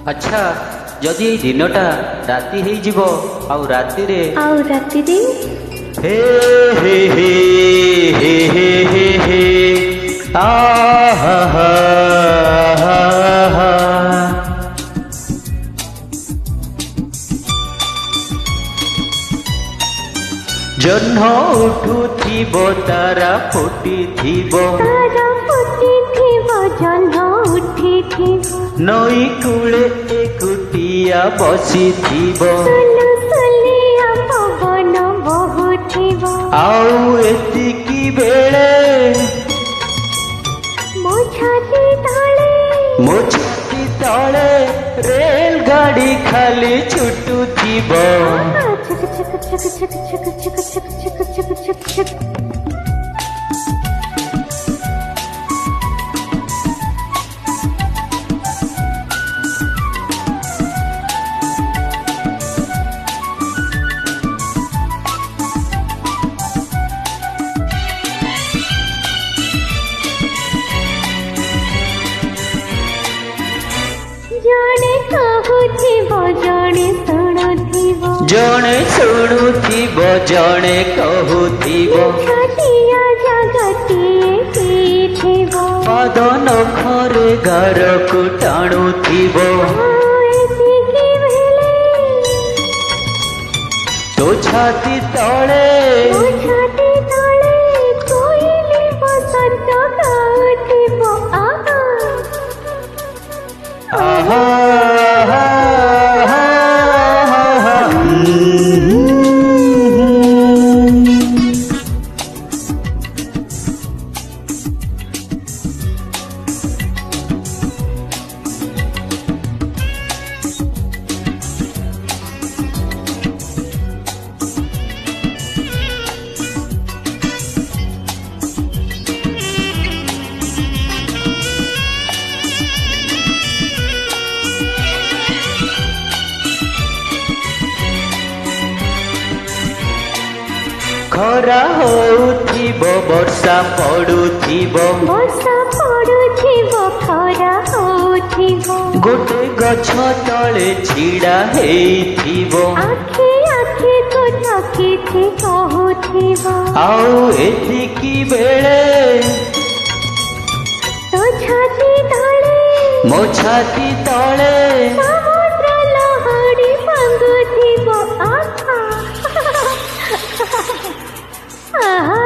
ଆଚ୍ଛା ଯଦି ଏଇ ଦିନଟା ରାତି ହେଇଯିବ ଆଉ ରାତିରେ ହେ ହେ ହେ ହେ ହେ ହେ ହେ ଆହା ହା ହା ହା ଜହ୍ନ ଉଠୁଥିବ ତାରା ଫୁଟିଥିବ ଜହ୍ନ ଉଠିଥିବ ନଈ କୂଳେ ଏକୁଟିଆ ବସିଥିବ ସୁଲସୁଲିଆ ପବନ ବହୁଥିବ ଆଉ ଏତିକି ବେଳେ ମୋ ଛାତି ତଳେ ରେଳ ଗାଡ଼ି ଖାଲି ଛୁଟୁଥିବ ଛକ ଛକ ଛକ ଛକ ଛକ ଛକ ଛକ ଛକ ଛକ ଛକ ଜଣେ ଶୁଣୁଥିବ ଜଣେ କହୁଥିବ ପାଦ ନଖରେ ଗାରକୁ ଟାଣୁଥିବ ତୋ ଛାତି ତଳେ ଆହା ଖରା ହଉଥିବ ବର୍ଷା ପଡୁଥିବ ଖରା ହଉଥିବ ଗୋଟେ ଗଛ ତଳେ ଛିଡ଼ା ହେଇଥିବ ଆଖି ଆଖିକୁ ଠକିଛି କହୁଥିବ ଆଉ ଏତିକି ବେଳେ ତୋ ଛାତି ତଳେ ମୋ ଛାତି ତଳେ ସମୁଦ୍ର ଲହଡ଼ି ଭାଙ୍ଗୁଥିବ ଆହା